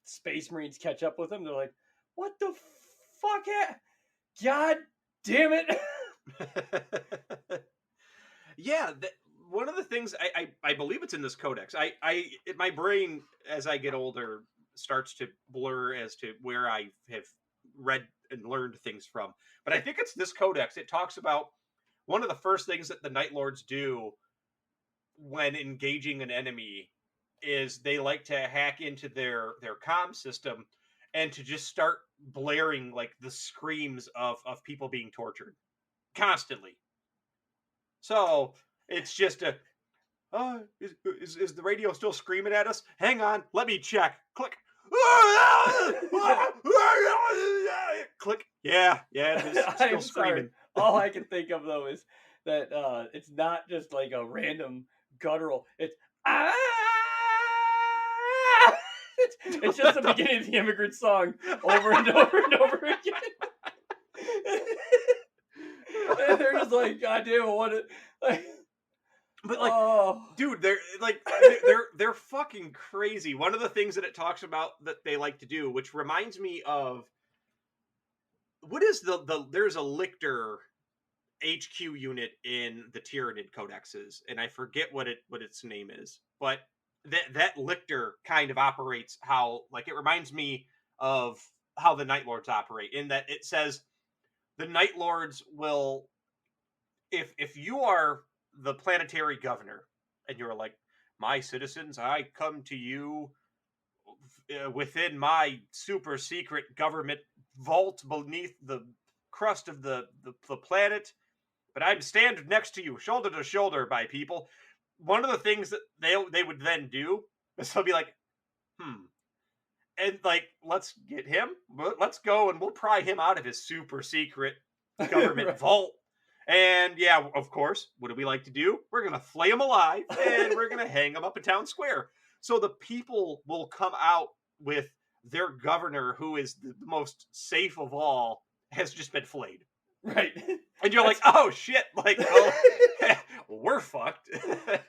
Space Marines catch up with them. They're like, "What the fuck? God damn it!" Yeah, one of the things I believe it's in this codex. My brain as I get older starts to blur as to where I have read and learned things from. But I think it's this codex. It talks about one of the first things that the Night Lords do when engaging an enemy is they like to hack into their comm system and to just start blaring like the screams of people being tortured constantly. So it's just a is the radio still screaming at us? Hang on, let me check. Click. Click. Yeah, it's still I'm screaming. sorry. All I can think of though is that it's not just like a random guttural. It's ah. It's just the beginning of the immigrant song over and over and over again. And they're just like, God damn, what it like. But like, Oh, dude, they're fucking crazy. One of the things that it talks about that they like to do, which reminds me of what is there's a Lictor HQ unit in the Tyranid codexes, and I forget what its name is, but that Lictor kind of operates how like it reminds me of how the Night Lords operate in that it says the Night Lords will if you are the planetary governor and you're like, my citizens, I come to you within my super secret government vault beneath the crust of the planet, but I'm standing next to you, shoulder to shoulder, by people. One of the things that they would then do is they'll be like, and like, let's get him, let's go and we'll pry him out of his super secret government right. vault. And yeah, of course, what do we like to do? We're going to flay him alive and we're going to hang him up in town square. So the people will come out with their governor, who is the most safe of all, has just been flayed. Right. And you're like, oh shit, like, well, we're fucked.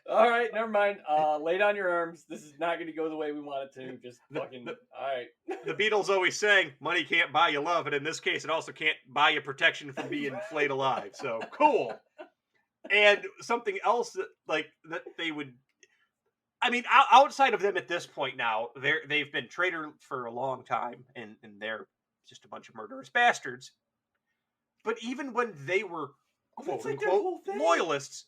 All right, never mind. Lay down your arms. This is not going to go the way we want it to. Just fucking. All right. The Beatles always sang, money can't buy you love, and in this case, it also can't buy you protection from being flayed alive. So cool. And something else that they would, I mean, outside of them at this point now, they've been traitor for a long time, and they're just a bunch of murderous bastards. But even when they were quote unquote loyalists,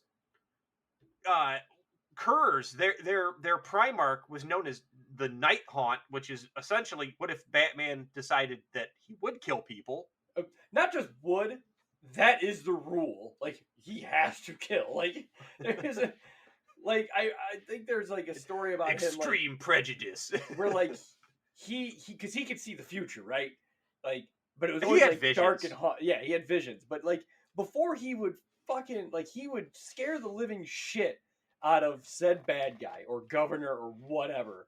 Kurz, their Primarch was known as the Night Haunt, which is essentially what if Batman decided that he would kill people? Not just would, that is the rule. Like, he has to kill. Like, there isn't. Like, I think there's like a story about extreme prejudice, where like he because he could see the future, right? Like, but it was always like visions. Dark and hot. Yeah, he had visions, but like before he would fucking like he would scare the living shit out of said bad guy or governor or whatever,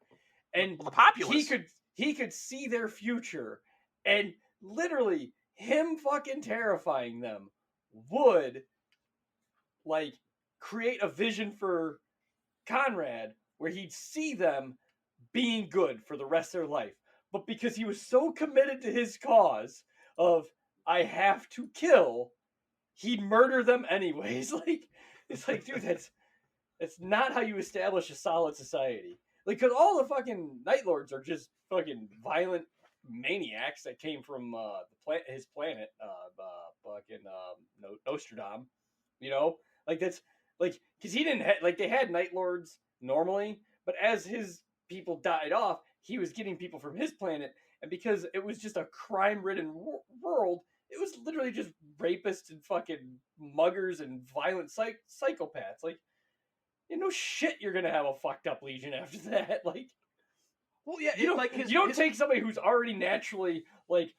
and the populace. He could see their future, and literally him fucking terrifying them would like create a vision for Conrad where he'd see them being good for the rest of their life. But because he was so committed to his cause of I have to kill, he'd murder them anyways. Like, it's like, dude, that's not how you establish a solid society. Like, because all the fucking Night Lords are just fucking violent maniacs that came from his planet, Nostradam. You know, like that's like because he didn't like they had Night Lords normally, but as his people died off, he was getting people from his planet, and because it was just a crime-ridden world, it was literally just rapists and fucking muggers and violent psychopaths. Like, you know, shit, you're gonna have a fucked up legion after that. Like, well, yeah, you don't take somebody who's already naturally like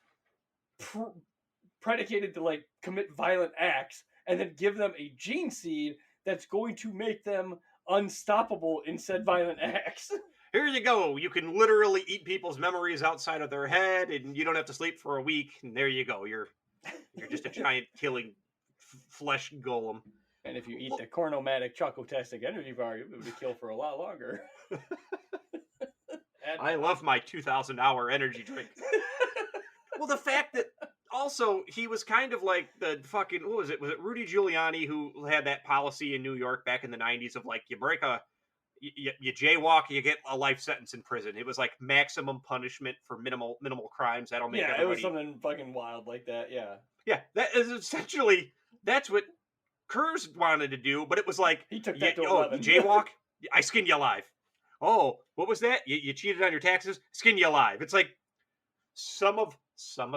predicated to like commit violent acts and then give them a gene seed that's going to make them unstoppable in said violent acts. Here you go. You can literally eat people's memories outside of their head, and you don't have to sleep for a week. And there you go. You're just a giant killing flesh golem. And if you eat the Cornomatic Chocotastic energy bar, you'll be able to kill for a lot longer. I love my 2,000-hour energy drink. Well, the fact that also he was kind of like the fucking, what was it? Was it Rudy Giuliani who had that policy in New York back in the 90s of like, you jaywalk, you get a life sentence in prison. It was like maximum punishment for minimal crimes. That'll make everybody. It was something fucking wild like that. Yeah. Yeah, that is essentially that's what Kurz wanted to do, but it was like he took that to you 11. jaywalk, I skin you alive. Oh, what was that? You cheated on your taxes, skin you alive. It's like some of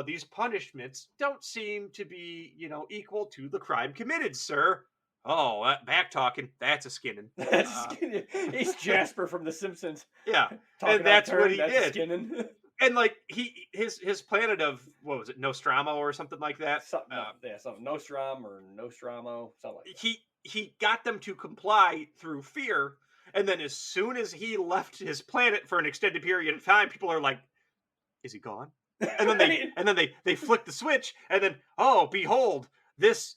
these punishments don't seem to be, equal to the crime committed, sir. Oh, back talking. That's a skinning. That's skinning. He's Jasper from The Simpsons. Yeah, and that's what he did. Skinning. And like his planet of what was it, Nostromo or something like that? Something Nostrum or Nostromo, something like that. He got them to comply through fear, and then as soon as he left his planet for an extended period of time, people are like, "Is he gone?" And then they flick the switch, and then oh behold, this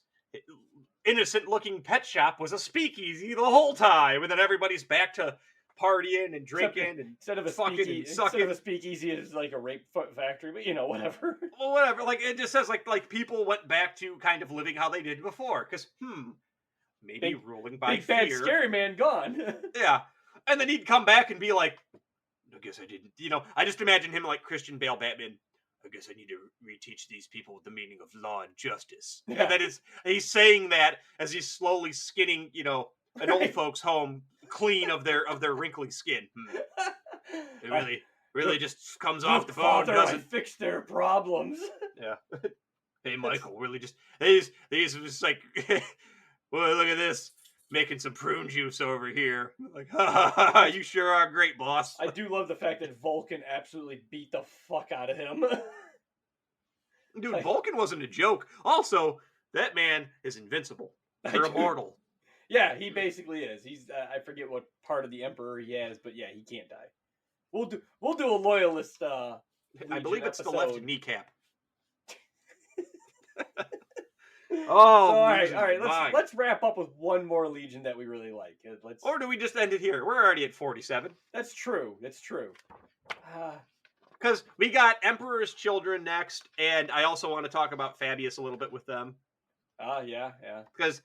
innocent looking pet shop was a speakeasy the whole time, and then everybody's back to partying and drinking instead of a speakeasy is like a rape factory, but whatever. Well, whatever. Like it just says like people went back to kind of living how they did before, because maybe ruling by big fear. bad scary man gone. Yeah, and then he'd come back and be like, I guess I didn't. I just imagine him like Christian Bale Batman. I guess I need to reteach these people the meaning of law and justice. Yeah. And that is, he's saying that as he's slowly skinning, an old folks' home clean of their wrinkly skin. It really just comes off the bone, doesn't it? Fix their problems. Yeah. Hey, Michael, really just these just like, well, look at this. Making some prune juice over here. Like, you sure are great, boss. I do love the fact that Vulcan absolutely beat the fuck out of him. Dude, Vulcan wasn't a joke. Also, that man is invincible. You're immortal. Yeah, he basically is. He's I forget what part of the Emperor he has, but yeah, he can't die. We'll do a loyalist. I believe it's episode. The left kneecap. All right. Let's wrap up with one more Legion that we really like. Or do we just end it here? We're already at 47. That's true. Because we got Emperor's Children next, and I also want to talk about Fabius a little bit with them. Yeah. Because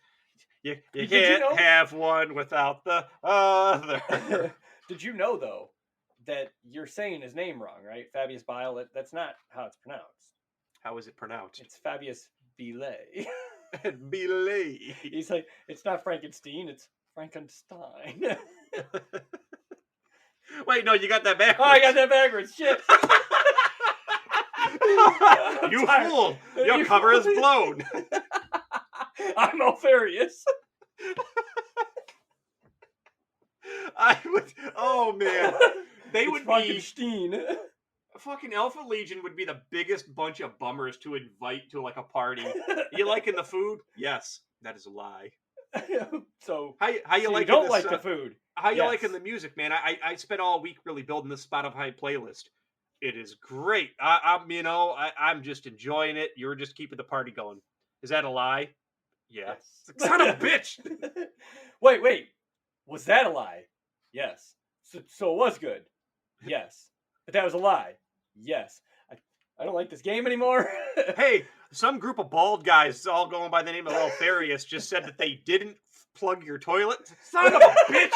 you can't have one without the other. Did you know, though, that you're saying his name wrong, right? Fabius Bile, that's not how it's pronounced. How is it pronounced? It's Fabius Belay. Belay. He's like, it's not Frankenstein, it's Frankenstein. Wait, no, you got that backwards. Oh, I got that backwards. Shit. You fool. Your cover is blown. I'm Alpharius. Oh, man. They would Frankenstein. Fucking Alpha Legion would be the biggest bunch of bummers to invite to like a party. You liking the food? Yes, that is a lie. So how you like? You don't like the food. How you liking the music, man? I spent all week really building this Spotify playlist. It is great. I'm just enjoying it. You're just keeping the party going. Is that a lie? Yeah. Yes. Son of a bitch. Wait. Was that a lie? Yes. So it was good. Yes. But that was a lie. Yes. I don't like this game anymore. Hey, some group of bald guys all going by the name of Alpharius just said that they didn't plug your toilet. Son of a bitch!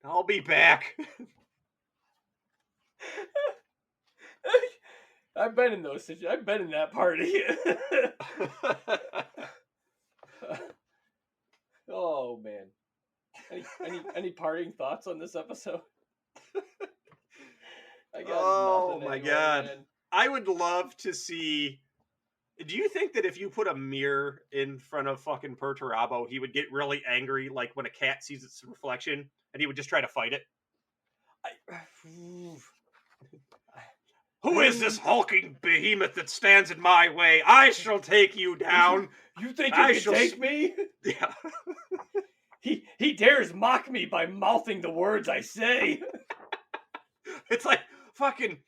I'll be back. I've been in those situations. I've been in that party. Oh, man. Any parting thoughts on this episode? Oh my god. Man. I would love to see. Do you think that if you put a mirror in front of fucking Perturabo, he would get really angry like when a cat sees its reflection and he would just try to fight it? Who is this hulking behemoth that stands in my way? I shall take you down. You think you can take me? Yeah. He dares mock me by mouthing the words I say. It's like, fucking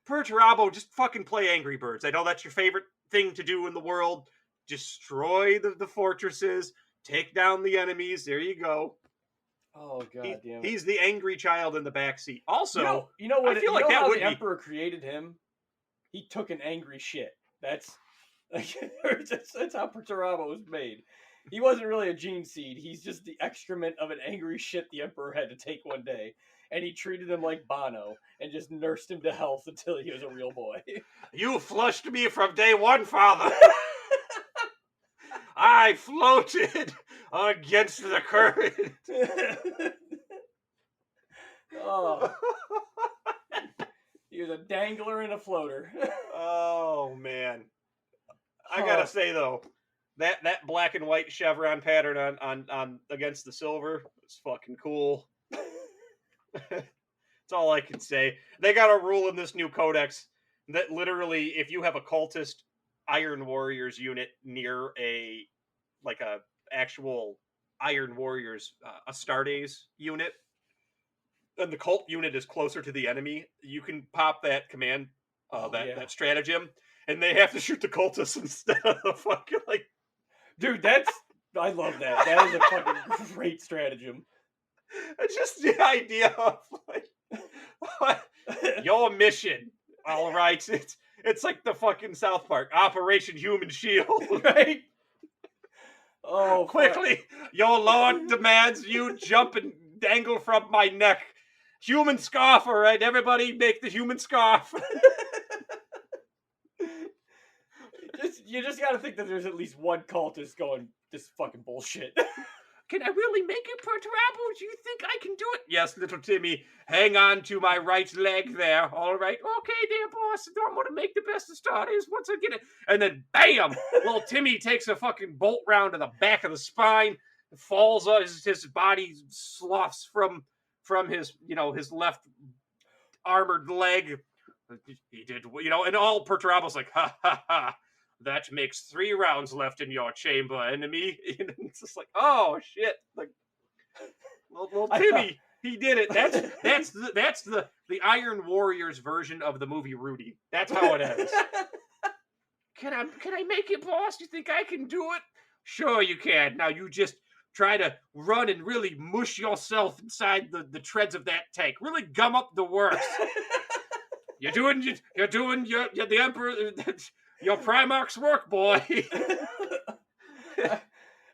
Perturabo, just fucking play Angry Birds. I know that's your favorite thing to do in the world. Destroy the fortresses. Take down the enemies. There you go. Oh god damn it! He's the angry child in the backseat. Also, you know what? I feel you like know that how would the be. Emperor created him. He took an angry shit. That's that's how Perturabo was made. He wasn't really a gene seed. He's just the excrement of an angry shit the Emperor had to take one day, and he treated him like Bono and just nursed him to health until he was a real boy. You flushed me from day one, father. I floated against the current. Oh, he was a dangler and a floater. Oh man, I gotta say though, that black and white chevron pattern on against the silver is fucking cool. That's all I can say. They got a rule in this new codex that literally, if you have a cultist Iron Warriors unit near a actual Iron Warriors Astartes unit, and the cult unit is closer to the enemy, you can pop that command, that stratagem, and they have to shoot the cultists instead of the fucking like. Dude, I love that. That is a fucking great stratagem. It's just the idea of like your mission. All right, it's like the fucking South Park Operation Human Shield, right? Oh, quickly! Your lord demands you jump and dangle from my neck. Human scarf, all right? Everybody, make the human scarf. You just gotta think that there's at least one cultist going, this fucking bullshit. Can I really make it, Perturabo? Do you think I can do it? Yes, little Timmy. Hang on to my right leg there. All right. Okay, there, boss. I'm going to make the best of starters once I get it. And then, bam! Little Timmy takes a fucking bolt round to the back of the spine, falls on his body sloughs from his, his left armored leg. He did, and all Perturabo's like, ha, ha, ha. That makes 3 rounds left in your chamber, enemy. And it's just like, oh shit! Like, little Timmy, he did it. That's the Iron Warriors version of the movie Rudy. That's how it ends. Can I make it, boss? You think I can do it? Sure you can. Now you just try to run and really mush yourself inside the treads of that tank. Really gum up the works. You're doing the Emperor. Your Primarch's work, boy.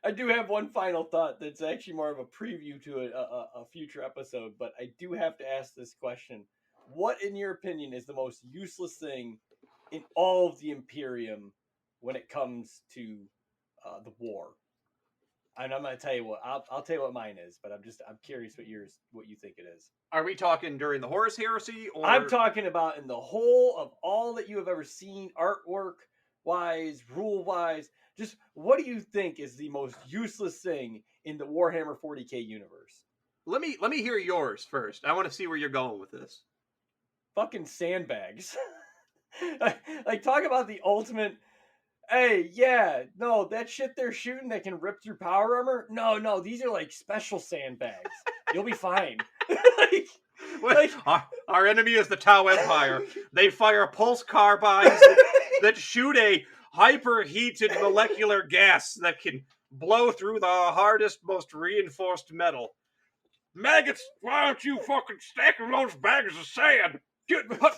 I do have one final thought that's actually more of a preview to a future episode, but I do have to ask this question. What, in your opinion, is the most useless thing in all of the Imperium when it comes to the war? And I'm going to tell you what, I'll tell you what mine is, but I'm curious what you think it is. Are we talking during the Horus Heresy? Or I'm talking about in the whole of all that you have ever seen, artwork-wise, rule-wise. Just what do you think is the most useless thing in the Warhammer 40k universe? Let me hear yours first. I want to see where you're going with this. Fucking sandbags. Like, talk about the ultimate. Hey, yeah, no, that shit they're shooting that can rip through power armor. No, these are like special sandbags. You'll be fine. Our enemy is the Tau Empire. They fire pulse carbines that shoot a hyperheated molecular gas that can blow through the hardest, most reinforced metal. Maggots, why don't you fucking stack those bags of sand? Get hut.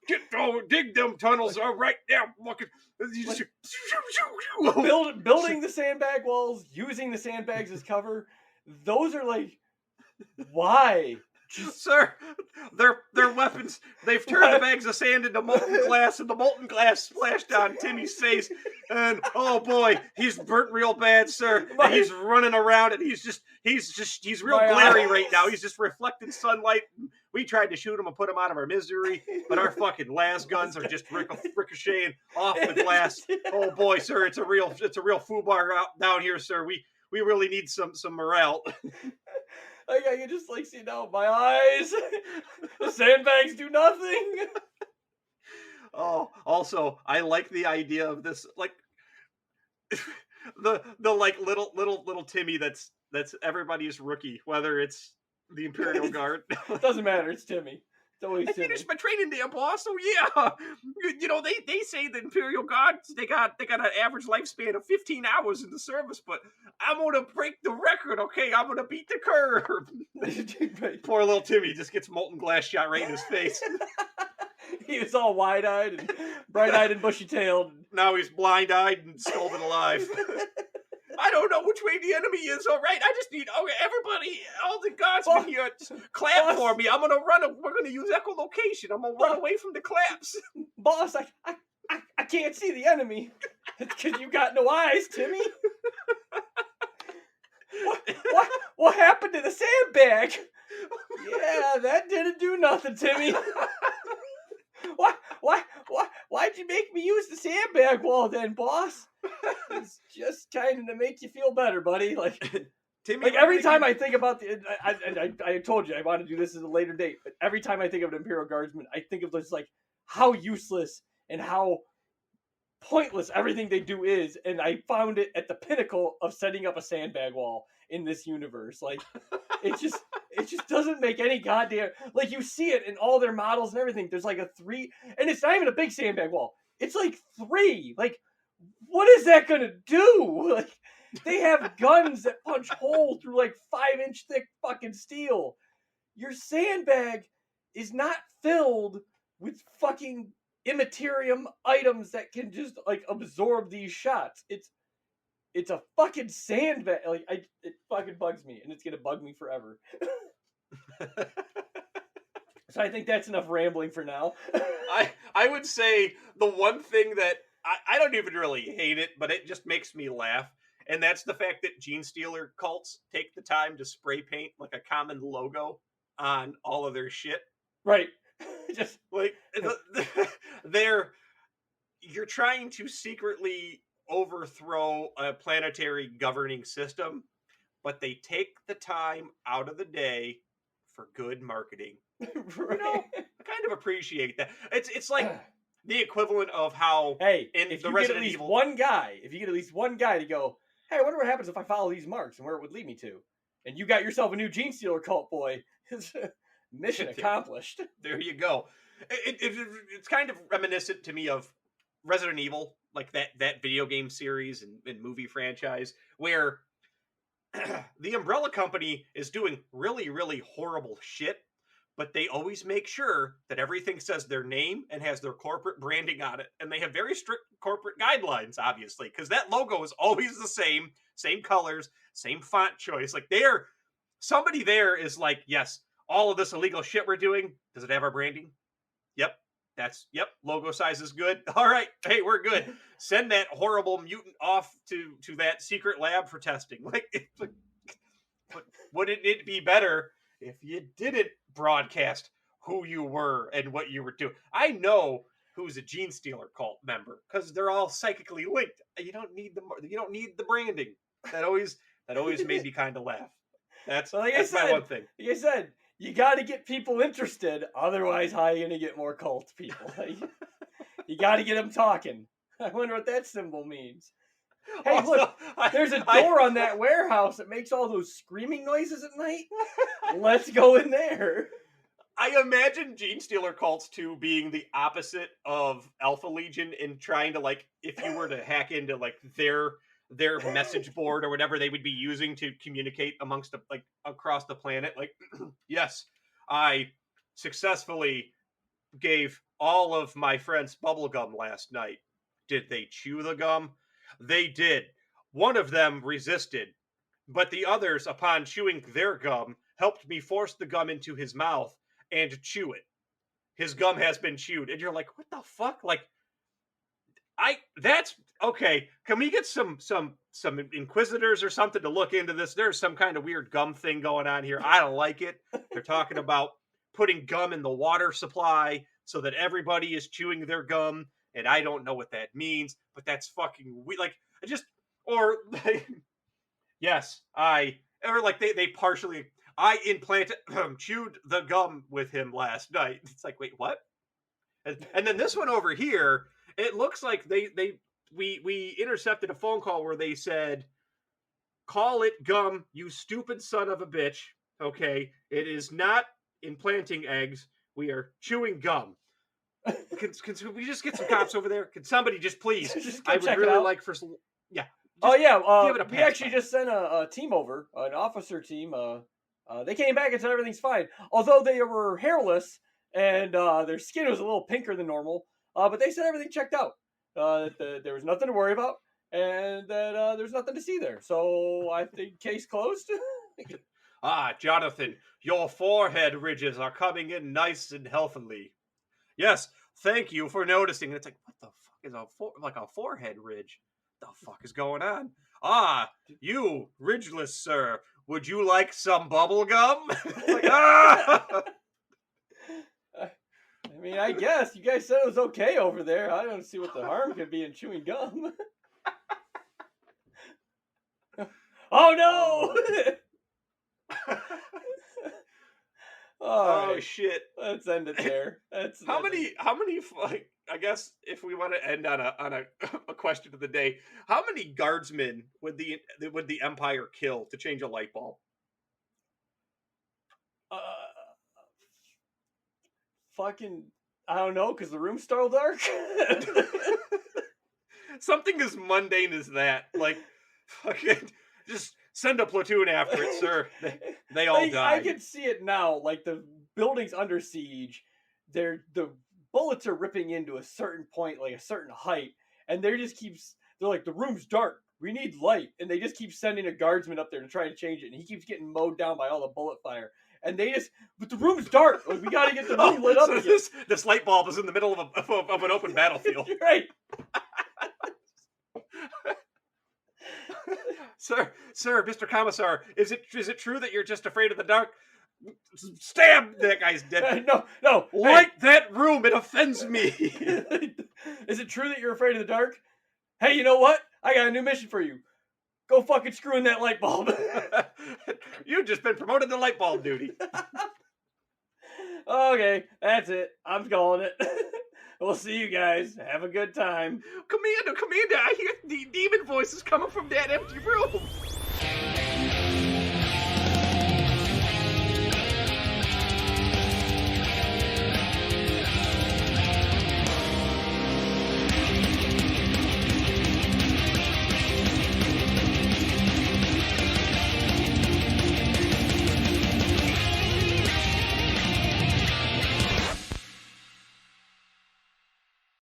Get dig them tunnels. All right, now, fucking. Building the sandbag walls, using the sandbags as cover. Those are like, why? Sir, they're weapons. They've turned the bags of sand into molten glass, and the molten glass splashed on Timmy's face. And oh boy, he's burnt real bad, sir. And he's running around, and he's real glary right now. He's just reflecting sunlight. We tried to shoot him and put him out of our misery, but our fucking las guns are just ricocheting off the glass. Oh boy, sir, it's a real foobar out down here, sir. We really need some morale. Like, I can just, like, see now my eyes. The sandbags do nothing. Oh, also, I like the idea of this, like, the like little Timmy that's everybody's rookie, whether it's the Imperial Guard. Doesn't matter, it's Timmy. It's always I Timmy. finished my training there, boss. So yeah, they say the Imperial Guard they got an average lifespan of 15 hours in the service, but I'm gonna break the record record. Okay, I'm gonna beat the curb. Poor little Timmy just gets molten glass shot right in his face. He was all wide-eyed and bright-eyed and bushy-tailed. Now he's blind-eyed and scalded alive. I don't know which way the enemy is. All right, I just need everybody, all the guardsmen here, just clap for me. I'm gonna run. We're gonna use echolocation. I'm gonna run away from the claps. Boss, I can't see the enemy. It's because you got no eyes, Timmy. What happened to the sandbag? Yeah, that didn't do nothing, Timmy. Why'd you make me use the sandbag wall then, boss? It's just kind of to make you feel better, buddy. Like, Timmy, like every time I think about I told you I want to do this at a later date, but every time I think of an Imperial Guardsman, I think of this, like, how useless and how pointless everything they do is, and I found it at the pinnacle of setting up a sandbag wall in this universe. Like, it just doesn't make any goddamn, like, you see it in all their models and everything. There's like a 3, and it's not even a big sandbag wall. It's like 3. Like, what is that gonna do? Like, they have guns that punch holes through like 5-inch thick fucking steel. Your sandbag is not filled with fucking immaterium items that can just like absorb these shots. It's a fucking sandbag. Like, it fucking bugs me, and it's gonna bug me forever. So I think that's enough rambling for now. I would say the one thing that I don't even really hate it, but it just makes me laugh, and that's the fact that Gene Stealer cults take the time to spray paint like a common logo on all of their shit. Right. Just like you're trying to secretly overthrow a planetary governing system, but they take the time out of the day for good marketing. right. You know, I kind of appreciate that. It's like the equivalent of how if the you Resident get at least Evil one guy, to go, hey, I wonder what happens if I follow these marks and where it would lead me to, and you got yourself a new Gene Stealer cult boy. Mission accomplished. There you go. It's kind of reminiscent to me of Resident Evil, like that video game series and movie franchise, where the Umbrella Company is doing really, really horrible shit, but they always make sure that everything says their name and has their corporate branding on it. And they have very strict corporate guidelines, obviously, because that logo is always the same colors, same font choice. Like, somebody there is like, yes, all of this illegal shit we're doing, does it have our branding? Yep. Logo size is good. All right. Hey, we're good. Send that horrible mutant off to that secret lab for testing. Like, wouldn't it be better if you didn't broadcast who you were and what you were doing? I know who's a Gene Stealer cult member because they're all psychically linked. You don't need the branding. That always made me kind of laugh. That's my one thing. Like I said, you got to get people interested. Otherwise, how are you going to get more cult people? You got to get them talking. I wonder what that symbol means. Hey, also, look, there's a door on that warehouse that makes all those screaming noises at night. Let's go in there. I imagine Gene Stealer cults too being the opposite of Alpha Legion in trying to, like, if you were to hack into like their message board or whatever they would be using to communicate amongst across the planet. Like, yes, I successfully gave all of my friends bubblegum last night. Did they chew the gum? They did. One of them resisted, but the others, upon chewing their gum, helped me force the gum into his mouth and chew it. His gum has been chewed. And you're like, what the fuck? Like, that's okay. Can we get some inquisitors or something to look into this? There's some kind of weird gum thing going on here. I don't like it. They're talking about putting gum in the water supply so that everybody is chewing their gum, and I don't know what that means, but that's fucking weird. Like, they partially, I implanted, chewed the gum with him last night. It's like, wait, what? And then this one over here, it looks like we intercepted a phone call where they said, call it gum, you stupid son of a bitch. Okay, it is not implanting eggs. We are chewing gum. Can we just get some cops over there? Can somebody just please? Just I would really like for some. Yeah, Oh yeah, give it a we pass actually by. just sent a team over, an officer team. They came back and said everything's fine, although they were hairless and their skin was a little pinker than normal. But they said everything checked out. There was nothing to worry about, and that there's nothing to see there. So I think case closed. Ah, Jonathan, your forehead ridges are coming in nice and healthily. Yes, thank you for noticing. And it's like, what the fuck is a forehead ridge? The fuck is going on? Ah, you, ridgeless sir, would you like some bubble gum? Like, ah! I mean, I guess you guys said it was okay over there. I don't see what the harm could be in chewing gum. Oh no! All Oh right, shit! let's end it there. How many? Like, I guess if we want to end on a question of the day, how many guardsmen would the Empire kill to change a light bulb? Fucking, I don't know, because the room's still dark. Something as mundane as that, like fucking just send a platoon after it, sir. They all Like, die. I can see it now. Like the building's under siege. The bullets are ripping into a certain point, like a certain height, and they're like, the room's dark. We need light, and they just keep sending a guardsman up there to try to change it, and he keeps getting mowed down by all the bullet fire. And but the room's dark. Like, we got to get the room lit up. So again. this light bulb is in the middle of an open battlefield. You're right. Sir, Mr. Commissar, is it true that you're just afraid of the dark? Stab! That guy's dead. No. Light that room. It offends me. Is it true that you're afraid of the dark? Hey, you know what? I got a new mission for you. Go fucking screw in that light bulb. You've just been promoted to light bulb duty. Okay, that's it. I'm calling it. We'll see you guys. Have a good time. Commander, I hear the demon voices coming from that empty room.